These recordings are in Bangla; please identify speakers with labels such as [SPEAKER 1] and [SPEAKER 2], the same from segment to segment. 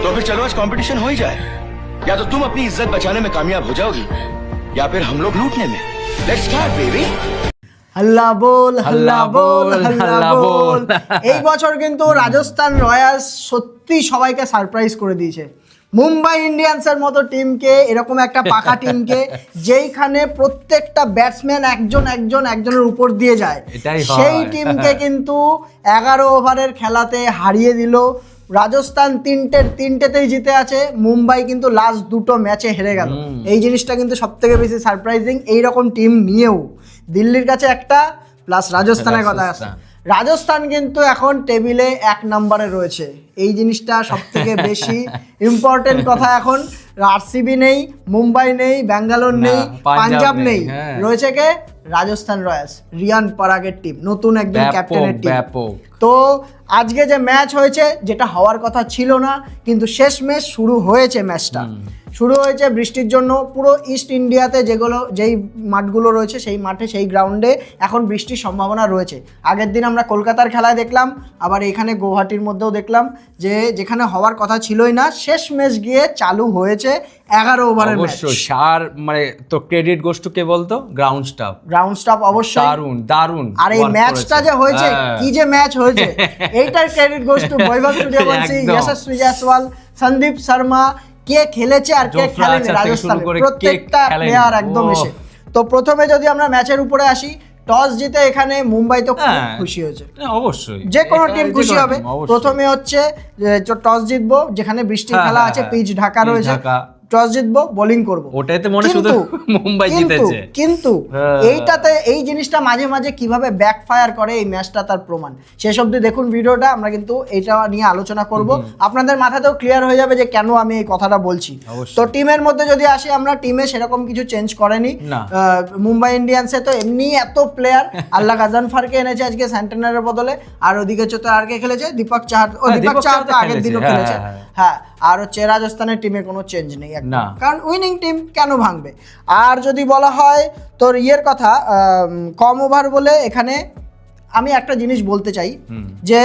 [SPEAKER 1] तो फिर चलो आज कंपटीशन हो ही जाए। या तो तुम अपनी इज्जत बचाने में कामयाब हो जाओगी या फिर हम लोग लूटने में। Let's start baby.
[SPEAKER 2] হাল্লা বল হাল্লা বল হাল্লা বল। এই বছর কিন্তু রাজস্থান রয়্যালস সত্যি সবাইকে সারপ্রাইজ করে দিয়েছে। মুম্বাই ইন্ডিয়ান্সের মতো টিমকে, এরকম একটা পাকা টিমকে যেইখানে প্রত্যেকটা ব্যাটসম্যান একজনের উপর দিয়ে যায়, সেই টিমকে কিন্তু 11 ওভারের খেলাতে হারিয়ে দিল। রাজস্থান তিনটেতেই জিতে আছে, মুম্বাই কিন্তু লাস্ট দুটো ম্যাচে হেরে গেল। এই জিনিসটা কিন্তু সবথেকে বেশি সারপ্রাইজিং। এইরকম টিম নিয়েও দিল্লির কাছে একটা, প্লাস রাজস্থানের কথা আছে, রাজস্থান কিন্তু এখন টেবিলে 1 নম্বরে রয়েছে। এই জিনিসটা সবথেকে বেশি ইম্পর্টেন্ট কথা। এখন আরসিবি নেই, মুম্বাই নেই, ব্যাঙ্গালোর নেই, পাঞ্জাব নেই, রয়েছে কে? রাজস্থান রয়্যালস, রিয়ান পরাগের টিম, নতুন একজন ক্যাপ্টেনের টিম। তো আজকে যে ম্যাচ হয়েছে, যেটা হওয়ার কথা ছিল না, কিন্তু শেষ ম্যাচ শুরু হয়েছে। ম্যাচটা শুরু হয়েছে বৃষ্টির জন্য। পুরো ইস্ট ইন্ডিয়াতে যেই মাঠগুলো রয়েছে, সেই মাঠে, সেই গ্রাউন্ডে এখন বৃষ্টির সম্ভাবনা রয়েছে। আগের দিন আমরা কলকাতার খেলায় দেখলাম, আবার এখানে গৌহাটির মধ্যেও দেখলাম যে যেখানে হওয়ার কথা ছিলই না, শেষ ম্যাচ গিয়ে চালু হয়েছে 11 ওভারের ম্যাচ।
[SPEAKER 3] অবশ্যই মানে তো ক্রেডিট গোস টু কে বলতো? গ্রাউন্ড স্টাফ অবশ্যই দারুণ।
[SPEAKER 2] আর এই ম্যাচটা যে হয়েছে, কি যে ম্যাচ হয়েছে, এইটার ক্রেডিট গোস টু বৈভব সূর্যবংশী, যশস্বী জয়সওয়াল, সন্দীপ শর্মা, কে খেলেছে আর কে খেলেনি রাজস্থানে, প্রত্যেকটা প্লেয়ার একদম এসে। তো প্রথমে যদি আমরা ম্যাচের উপরে আসি, টস জিতে এখানে মুম্বাই তো খুব খুশি হয়েছে।
[SPEAKER 3] অবশ্যই
[SPEAKER 2] যে কোনো টিম খুশি হবে। প্রথমে হচ্ছে টস জিতবো, যেখানে বৃষ্টির খেলা আছে, পিচ ঢাকা রয়েছে, টস জিতবো, বোলিং করবো,
[SPEAKER 3] ওটাতে মনে শুধু মুম্বাই জিতেছে।
[SPEAKER 2] কিন্তু এইটাতে এই জিনিসটা মাঝে মাঝে কিভাবে ব্যাকফায়ার করে, এই ম্যাচটা তার প্রমাণ। শেষ অবধি দেখুন ভিডিওটা, আমরা কিন্তু এটা নিয়ে আলোচনা করব। আপনাদের মাথাতেও ক্লিয়ার হয়ে যাবে যে কেন আমি এই কথাটা বলছি। তো টিমের মধ্যে যদি আসি, আমরা টিমে সেরকম কিছু চেঞ্জ করেনি। মুম্বাই ইন্ডিয়ান্সে তো এমনি এত প্লেয়ার, আল্লাহ গাজানফারকে এনেছে আজকে সেন্টেনারের বদলে, আর ওদিকে তো আর কে খেলেছে? দীপক চাহার। দীপক চাহার তো আগের দিনও খেলেছে। হ্যাঁ, আর হচ্ছে রাজস্থানের টিমে কোনো চেঞ্জ নেই একদম, কারণ উইনিং টিম কেন ভাঙবে? আর যদি বলা হয় তোর ইয়ের কথা, কম ওভার বলে এখানে আমি একটা জিনিস বলতে চাই যে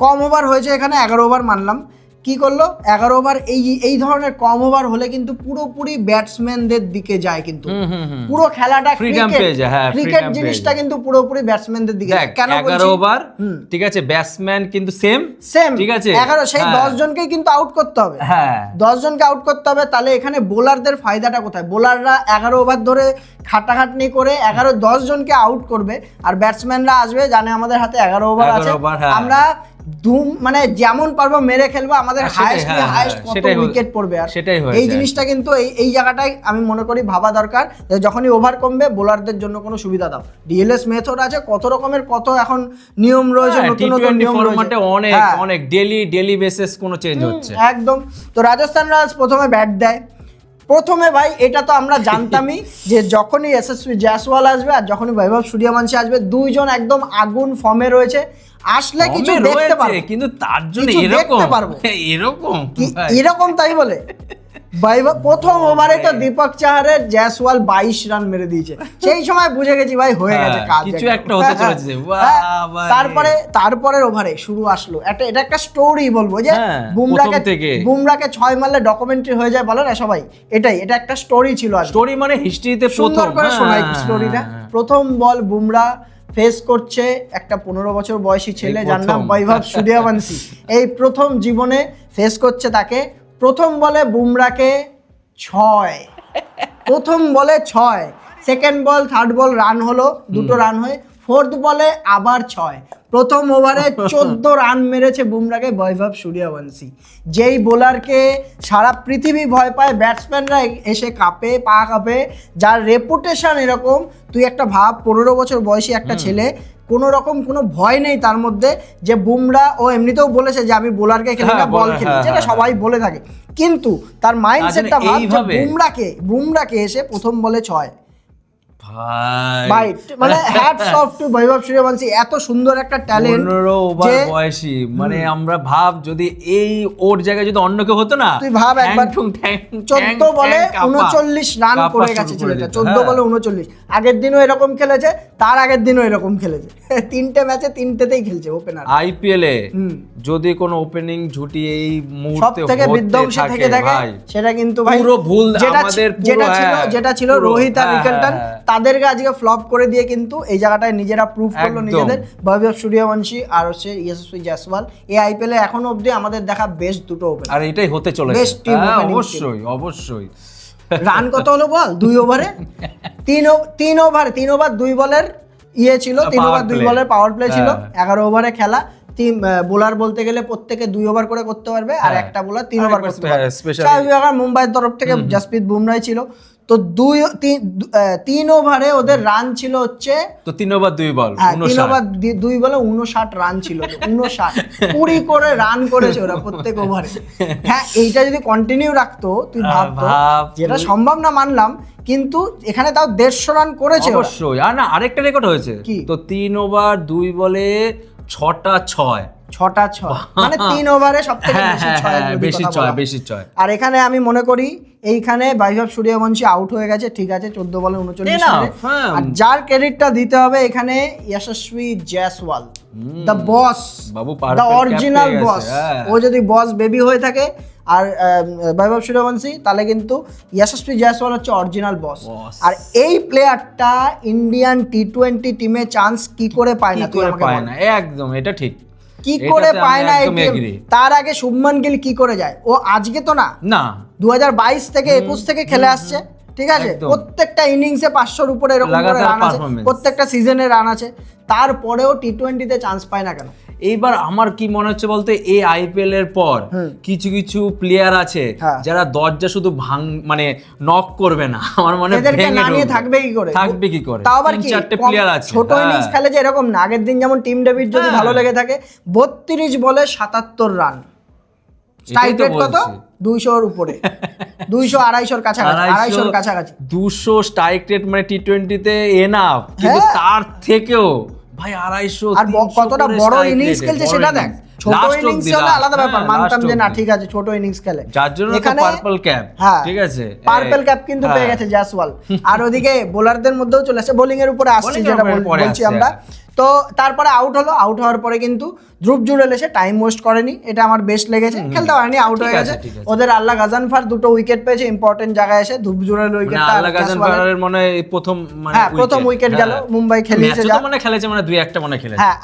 [SPEAKER 2] কম ওভার হয়েছে এখানে, 11 ওভার মানলাম। কি করলো 11 ওভার? এই ধরনের কম ওভার হলে কিন্তু পুরোপুরি ব্যাটসম্যানদের দিকে যায়, কিন্তু পুরো খেলাটা ক্রিকেট জিনিসটা কিন্তু পুরোপুরি ব্যাটসম্যানদের দিকে যায়। কেন
[SPEAKER 3] 11 ওভার? ঠিক আছে, ব্যাটসম্যান কিন্তু সেম, ঠিক আছে,
[SPEAKER 2] 11, সেই 10 জনকেই কিন্তু আউট করতে হবে। হ্যাঁ, 10 জনকে আউট করতে হবে। তাহলে এখানে বোলারদের ফায়দাটা কোথায়? বোলাররা 11 ওভার ধরে খাটাখাটনি করে 10 জনকে আউট করবে, আর ব্যাটসম্যানরা আসবে, জানে আমাদের হাতে 11 ওভার আছে, আমরা মানে যেমন পারবো মেরে খেলবো, আমাদের হাইয়েস্ট কত উইকেট পড়বে। আর এই জিনিসটা কিন্তু এই জায়গাটাই আমি মনে করি ভাবা দরকার, যখনই ওভার কমবে বোলারদের জন্য কোনো সুবিধা দাও। ডিএলএস মেথড আছে, কত রকমের কত এখন নিয়ম রয়েছে, নতুন নতুন নিয়ম রয়েছে,
[SPEAKER 3] অনেক ডেলি বেসিস কোনো চেঞ্জ হচ্ছে
[SPEAKER 2] একদম। তো রাজস্থান রয়্যালস প্রথমে ব্যাট দেয়। প্রথমে ভাই এটা তো আমরা জানতামই যে যখনই যশস্বী জয়সওয়াল আসবে আর যখনই বৈভব সূর্যবংশী আসবে, দুইজন একদম আগুন ফর্মে রয়েছে, আসলে কিছু দেখতে পারবো,
[SPEAKER 3] কিন্তু তার জন্য
[SPEAKER 2] এরকম তাই বলে প্রথম ওভারে তো দীপক চাহারের জয়সওয়াল 22 রান মেরে দিয়েছে। সেই সময় বুঝে গেছি ভাই হয়ে গেছে কাজ,
[SPEAKER 3] কিছু একটা হতে চলেছে।
[SPEAKER 2] তারপরের ওভারে শুরু আসলো এটা একটা স্টোরি বলবো, যে বুমরাকে 6 মারলে ডকুমেন্টারি হয়ে যায় বলে না সবাই, এটা একটা স্টোরি ছিল।
[SPEAKER 3] স্টোরি মানে হিস্ট্রিতে
[SPEAKER 2] সুন্দর করে শোনাই স্টোরিটা। প্রথম বল বুমরা ফেস করছে একটা 15 বছর বয়সী ছেলে, যার নাম বৈভব সূর্যবংশী। এই প্রথম জীবনে ফেস করছে তাকে। প্রথম বলে বুমরাকে 6, প্রথম বলে 6, সেকেন্ড বল থার্ড বল রান হলো, 2টো রান হয়ে, ফোর্থ বলে আবার 6। প্রথম ওভারে 14 রান মেরেছে বুমরাকে বৈভব সূর্যবংশী, যেই বোলারকে সারা পৃথিবী ভয় পায়, ব্যাটসম্যানরা এসে কাঁপে, পা কাঁপে, যার রেপুটেশন এরকম। তুই একটা ভাব, 15 বছর বয়সী একটা ছেলে, কোনো রকম কোনো ভয় নেই তার মধ্যে, যে বুমরা ও এমনিতেও বলেছে যে আমি বোলারকে খেলি না, বল খেলি, যেটা সবাই বলে থাকে, কিন্তু তার মাইন্ডসেটটা ভাব, বুমরাকে এসে প্রথম বলে 6, ভাই মানে হ্যাটস অফ টু বৈভব সূর্যবংশী, এত সুন্দর একটা ট্যালেন্ট।
[SPEAKER 3] 15 ওভার বয়সী, মানে আমরা ভাব যদি এই ওর জায়গায় যদি অন্য কেউ হতো না,
[SPEAKER 2] তুই ভাব একবার 14 বলে 39 রান করে গেছে ছেলেটা, 14 বলে 39। আগের দিনও এরকম খেলেছে, তার আগের দিনও এরকম খেলেছে, 3টে ম্যাচে 3টেতেই খেলছে ওপেনার।
[SPEAKER 3] আইপিএল এ যদি কোনো ওপেনিং ঝুটি এই মুহূর্তে
[SPEAKER 2] সবথেকে বিধ্বংসী থেকে থাকে সেটা কিন্তু ভাই
[SPEAKER 3] পুরো ভুল আমাদের,
[SPEAKER 2] যেটা ছিল রোহিত আর রিকেলটন, তাদেরকে আজকে ফ্লপ করে দিয়ে কিন্তু এই জায়গাটায় নিজেরা প্রুভ করলো নিজেদের। বৈভব সূর্যবংশী আর হচ্ছে ইয়শস্বী জয়সওয়াল এই আইপিএল এ এখনো অবধি আমাদের দেখা বেস্ট দুটো ওপেনার,
[SPEAKER 3] আর এটাই হতে চলেছে। অবশ্যই অবশ্যই।
[SPEAKER 2] রান কত হলো বল 2 ওভারে? 3 ওভার 2 বলের ছিল, 3 ওভার 2 বলের পাওয়ার প্লে ছিল, 11 ওভারে খেলা। বোলার বলতে গেলে প্রত্যেকে 2 ওভার করে করতে পারবে, আর একটা বোলার 3 ওভার করতে পারবে। মুম্বাইয়ের তরফ থেকে জসপ্রীত বুমরাহ ছিল। তো 3 ওভারে ওদের রান ছিল হচ্ছে,
[SPEAKER 3] তো 3 ওভার 2 বল
[SPEAKER 2] 3 ওভার 2 বলে 59 রান ছিল, 59 20 করে রান করেছে ওরা প্রত্যেক ওভারে। হ্যাঁ, এইটা যদি কন্টিনিউ রাখতো তুই ভাবতো, যেটা সম্ভব না মানলাম, কিন্তু এখানে তাও 150 রান করেছে
[SPEAKER 3] অবশ্যই। আর না, আরেকটা রেকর্ড হয়েছে, তো 3 ওভার 2 বলে 6টা 6, মানে 3 ওভারে সবথেকে বেশি 6। আর এখানে আমি মনে করি এইখানে বৈভব সূর্যবংশী আউট হয়ে গেছে, ঠিক আছে, 14 বলে 39 রানে। আর যার ক্রেডিটটা দিতে হবে এখানে Yashasvi Jaiswal, the boss, the original boss. ও যদি বস বেবি হয়ে থাকে আর বৈভব সূর্যবংশী, তাহলে কিন্তু ইয়শস্বী জয়সওয়াল হচ্ছে অরিজিনাল বস। আর এই প্লেয়ারটা ইন্ডিয়ান টি20 টিমে চান্স কি করে পায় না? তুই আমাকে বল। একদম, এটা ঠিক,
[SPEAKER 2] কি করে পায় না? তার আগে শুভমান গিল কি করে যায়? ও আজকে তো না 2022 থেকে 21 থেকে খেলে আসছে, ঠিক আছে, প্রত্যেকটা ইনিংসে 500-র উপরে এরকম করে রান আছে, প্রত্যেকটা সিজনে রান আছে, তারপরেও টি20 তে চান্স পায় না কেন?
[SPEAKER 3] এইবার আমার কি মনে হচ্ছে বলতে, এই আইপিএল এর পর কিছু কিছু প্লেয়ার আছে যারা দরজা শুধু মানে নক করবে না, আমার মনে হয়
[SPEAKER 2] থাকবে কি করে? তাও আবার
[SPEAKER 3] 4টে প্লেয়ার আছে,
[SPEAKER 2] ছোট ইনিংস খেলে যে এরকম না। আগের দিন যেমন টিম ডেভিড যদি ভালো লেগে থাকে, 32 বলে 77 রান, স্ট্রাইক রেট কত? 200-র উপরে, 200-250-র কাছাকাছি।
[SPEAKER 3] 200 স্ট্রাইক রেট মানে টি20 তে এনাফ, কিন্তু তার থেকেও ভাই 250,
[SPEAKER 2] আর কতটা বড় ইনিংস খেলছে সেটা দেখ। ছোট ইনিংস হলে আলাদা ব্যাপার, মানতাম যে না ঠিক আছে ছোট ইনিংস খেলে,
[SPEAKER 3] যার জন্য এখানে পার্পল ক্যাপ, ঠিক আছে,
[SPEAKER 2] পার্পল ক্যাপ কিন্তু পেয়ে গেছে জয়সওয়াল। আর ওদিকে বোলারদের মধ্যেও চলে আসে, বোলিং এর উপরে আসছে, যেটা বলছি আমরা। তো তারপরে আউট হওয়ার পরে কিন্তু ধ্রুব জুড়েল এসে টাইম ওয়েস্ট করেনি, এটা আমার বেস্ট লেগেছে। খেলতে পারেনি, আউট হয়ে গেছে। ওদের আল্লাহ গাজানফার 2টো উইকেট পেয়েছে ইম্পর্টেন্ট জায়গায় এসে, ধ্রুব জুড়েল উইকেটটা,
[SPEAKER 3] আল্লাহ গাজানফারের মনে
[SPEAKER 2] প্রথম উইকেট গেল। মুম্বাই খেলেছে যা
[SPEAKER 3] মানে খেলেছে, মানে 2-1টা মনে খেলেছে।
[SPEAKER 2] হ্যাঁ,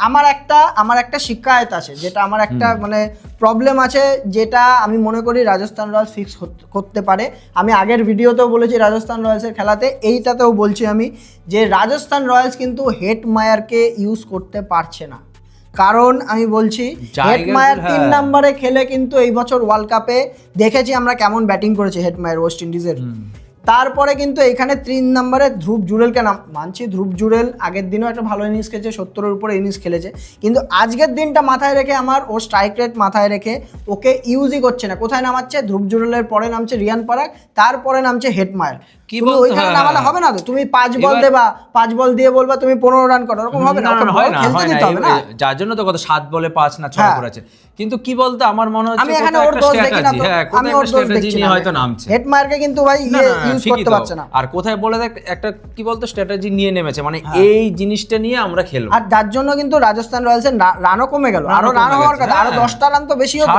[SPEAKER 2] আমার একটা শিকায়ত আছে, যেটা আমার একটা মানে প্রবলেম আছে, যেটা আমি মনে করি রাজস্থান রয়্যালস ফিক্স করতে পারে। আমি আগের ভিডিওতেও বলেছি রাজস্থান রয়্যালসের খেলাতে, এইটাতেও বলছি আমি, যে রাজস্থান রয়্যালস কিন্তু হেটমায়ারকে ইউজ করতে পারছে না। কারণ আমি বলছি, হেটমায়ার 3 নম্বরে খেলে কিন্তু এই বছর ওয়ার্ল্ড কাপে দেখেছি আমরা কেমন ব্যাটিং করেছে হেটমায়ার ওয়েস্ট ইন্ডিজের। তারপরে কিন্তু এখানে 3 নম্বরে ধ্রুব জুড়েলকে মানছি, ধ্রুব জুড়েল আগের দিনও একটা ভালো ইনিংস খেলেছে, 70-এর উপরে ইনিংস খেলেছে, কিন্তু আজকের দিনটা মাথায় রেখে ওর স্ট্রাইক রেট মাথায় রেখে ওকে ইউজই করছে না। কোথায় নামাচ্ছে? ধ্রুব জুড়েলের পরে নামছে রিয়ান পরাগ, তারপরে নামছে হেটমায়ার। ওইখানে নামালে হবে না তো, তুমি 5 বল দেবা, 5 বল দিয়ে বলবা তুমি 15 রান করো, এরকম হবে না, খেলতে দিতে হবে না।
[SPEAKER 3] যার জন্য তো কত 7 বলে 5 না 6 করেছে। কিন্তু কি বলতে আমার মনে হচ্ছে
[SPEAKER 2] আমি এখানে ওর দোষ দেখি না, আমি ওর দোষ দেখছি না,
[SPEAKER 3] হয়তো নামছে
[SPEAKER 2] হেটমায়ারকে কিন্তু ভাই ইউজ করতে পারছে না।
[SPEAKER 3] আর কোথায় বলে দেখ একটা কি বলতো স্ট্র্যাটেজি নিয়ে নেমেছে, মানে এই জিনিসটা নিয়ে আমরা খেলবো,
[SPEAKER 2] আর যার জন্য কিন্তু রাজস্থান রয়্যালসের রানও কমে গেল। আরো রান হওয়ার কথা, আরো 10টা রান তো বেশি হতো,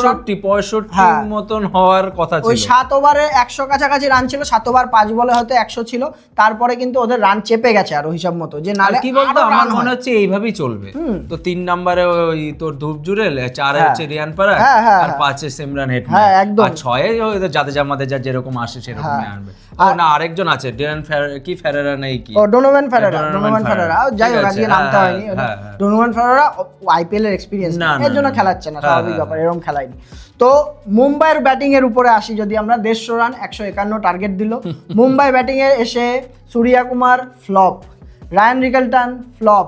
[SPEAKER 3] 65 মতন হওয়ার কথা ছিল।
[SPEAKER 2] ওই 7 ওভারে 100 কাছাকাছি রান ছিল, 7 ওভার 5 বলে হয়তো 100 ছিল। তারপরে কিন্তু ওদের রান চেপে গেছে আরো হিসাব মতো, যে নালে
[SPEAKER 3] কি বলতো আমার মনে হচ্ছে এইভাবেই চলবে। তো 3 নম্বরে ওই তোর ধ্রুব জুড়েল, 4 হচ্ছে রিয়ান পরাগ, আর 5 সিমরান হেটমায়ার, আর 6 জাদেজা মাদেজা যেরকম আসে সেরকমই আনবে। না আরেকজন আছে ফেরারা নেই কি,
[SPEAKER 2] ডোনোভান ফেরারা, যাই হোক আজকে নামতে হয়নি। ডোনোভান ফেরারা আইপিএল এর এক্সপেরিয়েন্স এর জন্য খেলাচ্ছে না, স্বাভাবিক ব্যাপার, এরকম খেলায়নি। তো মুম্বাইয়ের ব্যাটিং এর উপরে আসি যদি আমরা, 150 রান 151 টার্গেট দিল মুম্বাই ব্যাটিং এ এসে। Surya Kumar flop, Ryan Rickelton flop,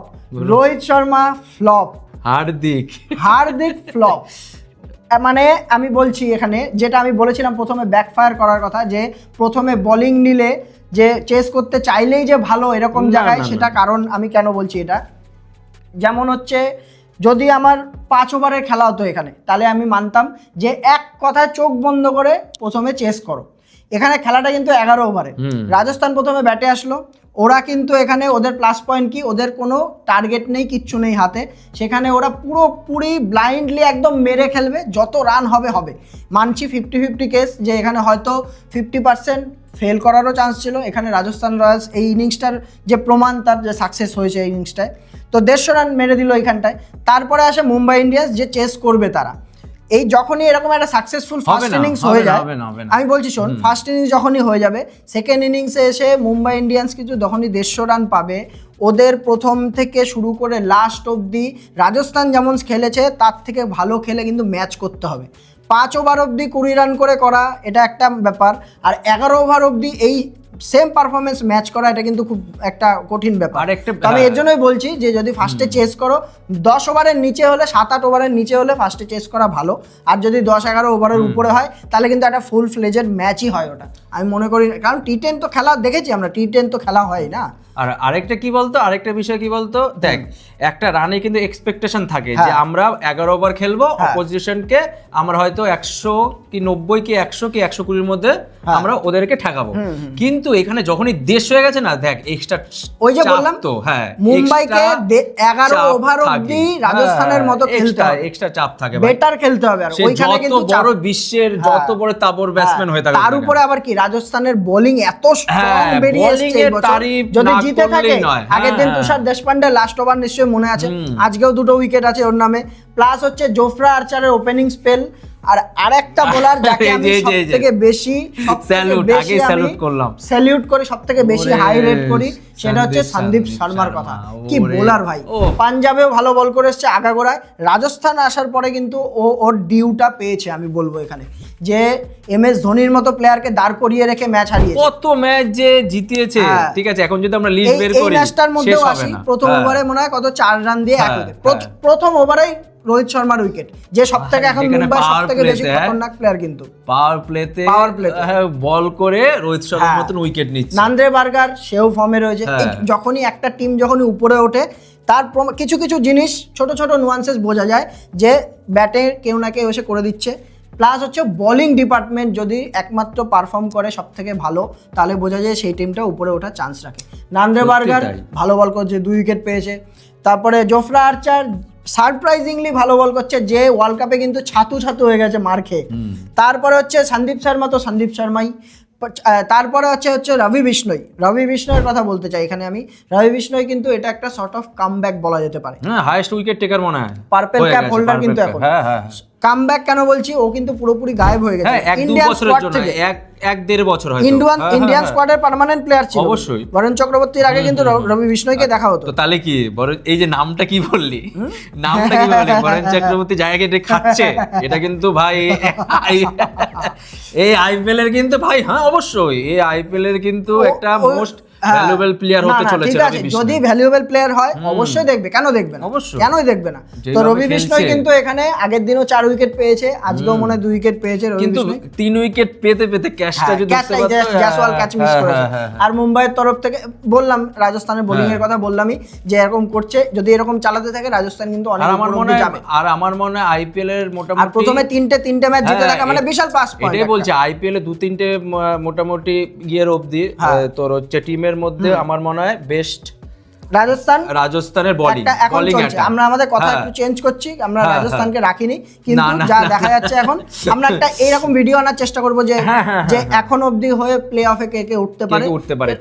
[SPEAKER 2] Rohit Sharma flop,
[SPEAKER 3] Hardik
[SPEAKER 2] flop. মানে আমি বলছি এখানে যেটা আমি বলেছিলাম প্রথমে ব্যাকফায়ার করার কথা, যে প্রথমে বোলিং নিলে যে চেস করতে চাইলেই যে ভালো এরকম জায়গায়, সেটা কারণ আমি কেন বলছি এটা, যেমন হচ্ছে যদি আমার 5 ওভারের খেলা হতো এখানে, তাহলে আমি মানতাম যে এক কথায় চোখ বন্ধ করে প্রথমে চেস করো। এখানে খেলাটা কিন্তু 11 ওভারে, রাজস্থান প্রথমে ব্যাটে আসলো, ওরা কিন্তু এখানে ওদের প্লাস পয়েন্ট কি, ওদের কোনো টার্গেট নেই, কিচ্ছু নেই হাতে, সেখানে ওরা পুরোপুরি ব্লাইন্ডলি একদম মেরে খেলবে, যত রান হবে হবে। মানছি 50-50 কেস, যে এখানে হয়তো 50% ফেল করারও চান্স ছিল। এখানে রাজস্থান রয়্যালস এই ইনিংসটার যে প্রমাণ তার যে সাকসেস হয়েছে এই ইনিংসটায়, তো 150 রান মেরে দিল এইখানটায়। তারপরে আসে মুম্বাই ইন্ডিয়ান্স, যে চেস করবে তারা। এই যখনই এরকম একটা সাকসেসফুল ফার্স্ট ইনিংস হয়ে যায়, আমি বলছি শোন, ফার্স্ট ইনিংস যখনই হয়ে যাবে, সেকেন্ড ইনিংসে এসে মুম্বাই ইন্ডিয়ান্স কিন্তু যখনই 150 রান পাবে, ওদের প্রথম থেকে শুরু করে লাস্ট অবধি রাজস্থান যেমন খেলেছে তার থেকে ভালো খেলে কিন্তু ম্যাচ করতে হবে। 5 ওভার অবধি 20 রান করে করা, এটা একটা ব্যাপার, আর 11 ওভার অবধি এই সেম পারফরমেন্স ম্যাচ করা, এটা কিন্তু খুব একটা কঠিন ব্যাপার। আমি এর জন্যই বলছি যে যদি ফার্স্টে চেস করো, 10 ওভারের নিচে হলে, 7-8 ওভারের নিচে হলে ফার্স্টে চেস করা ভালো, আর যদি 10-11 ওভারের উপরে হয় তাহলে কিন্তু একটা ফুল ফ্লেজেড ম্যাচই হয় ওটা, আমি মনে করি। কারণ T10 তো খেলা দেখেছি আমরা, T10 তো খেলা হয় না।
[SPEAKER 3] আর আরেকটা কি বলতো, আরেকটা বিষয় কি বলতো, দেখ একটা রানে কিন্তু এক্সপেকটেশন থাকে যে আমরা 11 ওভার খেলবো, অপোজিশনকে আমরা হয়তো 100 কি 90 কি 100 কি 120 মধ্যে আমরা ওদেরকে ঠেকাবো। কিন্তু এখানে যখনই দেশ হয়ে গেছে না, দেখ এক্সট্রা,
[SPEAKER 2] ওই যে বললাম
[SPEAKER 3] তো হ্যাঁ,
[SPEAKER 2] মুম্বাইকে 11 ওভার অবধি রাজস্থানের মতো খেলতে হবে,
[SPEAKER 3] এক্সট্রা চাপ থাকে,
[SPEAKER 2] বেটার খেলতে হবে। আর ওইখানে কিন্তু
[SPEAKER 3] বড় বিশ্বের যত বড় তাবড় ব্যাটসম্যান হয়ে থাকে,
[SPEAKER 2] তার উপরে আবার কি রাজস্থানের বোলিং এত স্ট্রং বেরিয়ে এসেছে এই বছর, যদি জিতে থাকে। আগের দিন তুষার দেশপান্ডে লাস্ট ওভার নিশ্চয়ই মনে আছে, আজকেও 2টো উইকেট আছে ওর নামে, প্লাস হচ্ছে জোফরা আর্চারের ওপেনিং স্পেল, আর আরেকটা বোলার যাকে আমি সবথেকে বেশি স্যালিউট করি, সবথেকে বেশি হাই রেট করি, সেটা হচ্ছে সন্দীপ শর্মার কথা। কি বোলার ভাই, পাঞ্জাবেও ভালো বল করে এসছে আগাগোড়ায়, রাজস্থান আসার পরে কিন্তু ওর ডিউটা পেয়েছে। আমি বলবো এখানে যে MS ধোনির মতো প্লেয়ারকে দাঁড় করিয়ে রেখে ম্যাচ হারিয়েছে,
[SPEAKER 3] কত ম্যাচ যে জিতিয়েছে। ঠিক আছে, এখন যদি আমরা লিস্ট বের করি,
[SPEAKER 2] এই ম্যাচটার মধ্যেও আসি, প্রথম ওভারে মনে হয় কত 4 রান দিয়ে 1 উইকেট, প্রথম ওভারেই রোহিত শর্মার উইকেট, যে সবথেকে এখন মুম্বাই সবথেকে বেশি খতরনাক প্লেয়ার, কিন্তু পাওয়ার প্লেতে
[SPEAKER 3] বল করে রোহিত শর্মার মতন উইকেট নিচ্ছে।
[SPEAKER 2] নান্দ্রে বার্গার সেও ফর্মে রয়েছে। যখনই একটা টিম যখনই উপরে ওঠে, তার কিছু কিছু জিনিস, ছোট ছোট নুয়ান্সেস বোঝা যায় যে ব্যাটে কেউ না কেউ এসে করে দিচ্ছে। প্লাস হচ্ছে বোলিং ডিপার্টমেন্ট যদি একমাত্র পারফর্ম করে সব থেকে ভালো, তাহলে বোঝা যায় সেই টিমটা উপরে ওঠার চান্স রাখে। নান্দ্রে বার্গার ভালো বল করছে, 2 উইকেট পেয়েছে। তারপরে জোফরা আর্চার সারপ্রাইজিংলি ভালো বল করছে, যে ওয়ার্ল্ড কাপে কিন্তু ছাতু হয়ে গেছে মার খেয়ে। তারপরে হচ্ছে সন্দীপ শর্মা, তো সন্দীপ শর্মাই। তারপরে হচ্ছে রবি বিষ্ণয়ের কথা বলতে চাই এখানে আমি। রবি বিষ্ণয় কিন্তু এটা একটা সর্ট অফ কামব্যাক বলা যেতে পারে,
[SPEAKER 3] হাইয়েস্ট উইকেট টেকার মনে হয়,
[SPEAKER 2] পার্পল ক্যাপ হোল্ডার কিন্তু এখন। কামব্যাক কেন বলছি, ও কিন্তু পুরোপুরি গায়েব হয়ে গেছে ইন্ডিয়ান স্কোয়াড থেকে,
[SPEAKER 3] 1-1.5 বছর হয়তো
[SPEAKER 2] ইন্ডিয়ান স্কোয়াডের পার্মানেন্ট প্লেয়ার ছিল
[SPEAKER 3] অবশ্যই।
[SPEAKER 2] বরুণ চক্রবর্তীর আগে কিন্তু রবি বিষ্ণয়কে দেখা হতো।
[SPEAKER 3] তো তাহলে কি এই যে নামটা কি বললি, বরুণ চক্রবর্তী জায়গাটা খাচ্ছে, এটা কিন্তু ভাই এই IPL এর কিন্তু ভাই, হ্যাঁ অবশ্যই এই IPL এর কিন্তু একটা মোস্ট ভ্যালুয়েবল প্লেয়ার হতে চলেছে রবি বিষ্ণয়।
[SPEAKER 2] যদি ভ্যালুয়েবল প্লেয়ার হয় অবশ্যই দেখবে, কেন দেখবে না, কেনই দেখবে না। তো রবি বিষ্ণয় কিন্তু এখানে আগের দিনও 4 উইকেট পেয়েছে, আজকেও মনে হয় 2 উইকেট পেয়েছে রবি বিষ্ণয়, কিন্তু
[SPEAKER 3] 3 উইকেট পেতে ক্যাচটা যদি
[SPEAKER 2] জয়সওয়াল ক্যাচ মিস করেছে। আর মুম্বাইয়ের তরফ থেকে বললাম, রাজস্থানের বোলিং এর কথা বললামই, যে এরকম করছে, যদি এরকম চালাতে থাকে রাজস্থান কিন্তু অনেক উপরে যাবে।
[SPEAKER 3] আর আমার মনে হয় IPL এর মোটামুটি
[SPEAKER 2] প্রথমে 3টে ম্যাচ জিতে থাকা মানে বিশাল পাস পয়েন্ট।
[SPEAKER 3] এটাই বলছি, IPL এ 2-3টে মোটামুটি ইয়ের অবধি তোর হচ্ছে টিমের মধ্যে আমার মনে হয় বেস্ট রাজস্থানের বোলিং চলছে।
[SPEAKER 2] আমরা আমাদের কথা একটু চেঞ্জ করছি, আমরা রাজস্থানকে রাখিনি, কিন্তু যা দেখা যাচ্ছে এখন আমরা একটা এইরকম ভিডিও আনার চেষ্টা করব যে এখন অবধি হয়ে প্লে অফে কে উঠতে পারে,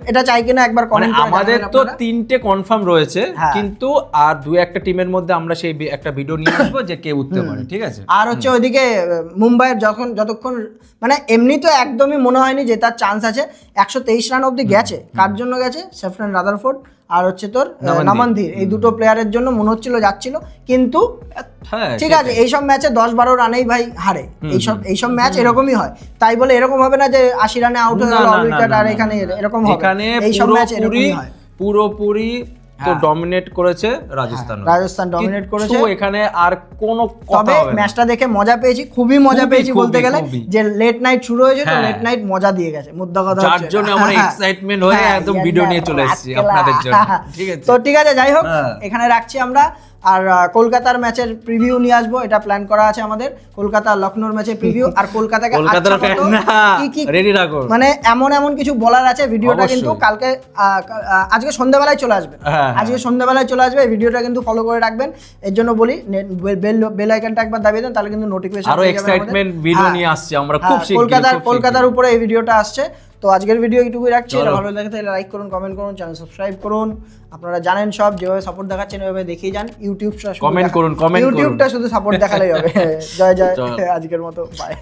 [SPEAKER 2] এটা চাই কিনা একবার কমেন্ট করে।
[SPEAKER 3] আমাদের তো 3টে কনফার্ম রয়েছে, কিন্তু আর 2-1টা টিমের মধ্যে আমরা সেই একটা ভিডিও নিয়ে আসবো যে কে উঠতে পারে, ঠিক আছে।
[SPEAKER 2] আর হচ্ছে ওইদিকে মুম্বাইয়ের যতক্ষণ মানে এমনি তো একদমই মনে হয়নি যে তার চান্স আছে। 123 রান অবধি গেছে, কার জন্য গেছে? সেফরান রাদারফোর্ড আর হচ্ছে তোর নামানধীর, এই দুটো প্লেয়ারের জন্য মনে হচ্ছিল যাচ্ছিল, কিন্তু ঠিক আছে এইসব ম্যাচে 10-12 রানেই ভাই হারে, এইসব ম্যাচ এরকমই হয়। তাই বলে এরকম হবে না যে 80 রানে আউট হয়ে গেল উইকেট, আর এখানে এরকম হবে, এইসব ম্যাচ এরকমই হয়।
[SPEAKER 3] পুরোপুরি তো ডমিনেট করেছে রাজস্থান।
[SPEAKER 2] রাজস্থান ডমিনেট করেছে।
[SPEAKER 3] এখানে আর কোনো কথা
[SPEAKER 2] তবে
[SPEAKER 3] হবে না।
[SPEAKER 2] ম্যাচটা দেখে মজা পেয়েছি, খুবই মজা পেয়েছি বলতে গেলে, যে লেট নাইট শুরু হয়েছে তো লেট নাইট মজা দিয়ে গেছে, মুদ্রা কথা
[SPEAKER 3] যার জন্য আমরা এক্সাইটমেন্ট হয়ে একদম ভিডিও নিয়ে চলে এসেছি আপনাদের জন্য। ঠিক আছে,
[SPEAKER 2] তো ঠিক আছে, যাই হোক এখানে রাখছি আমরা। আর কলকাতার ম্যাচের প্রিভিউ নিয়ে আসবো, এটা প্ল্যান করা আছে আমাদের, কলকাতা লখনৌর ম্যাচের প্রিভিউ। আর কলকাতাকে
[SPEAKER 3] রেডি রাখো,
[SPEAKER 2] মানে এমন কিছু বলার আছে। ভিডিওটা কিন্তু কালকে আজকে সন্ধ্যাবেলায় চলে আসবে, আজকে সন্ধ্যাবেলায় চলে আসবে। ভিডিওটা কিন্তু ফলো করে রাখবেন। এর জন্য বলি বেল আইকনটা একবার দাবিয়ে দেন, তাহলে কিন্তু নোটিফিকেশন
[SPEAKER 3] আরো এক্সাইটমেন্ট ভিডিও নিয়ে আসছে আমরা খুব
[SPEAKER 2] শীঘ্রই। কলকাতার উপরে এই ভিডিওটা আসছে। তো আজকের ভিডিও এইটুকুই রাখছি। ভালো লাগে তাহলে লাইক করুন, কমেন্ট করুন, চ্যানেল সাবস্ক্রাইব করুন। আপনারা জানেন সব, যেভাবে সাপোর্ট দেখাচ্ছেন ওইভাবে দেখিয়ে যান। ইউটিউবটা শুধু সাপোর্ট দেখালেই হবে। জয় জয়, আজকের মতো বাই।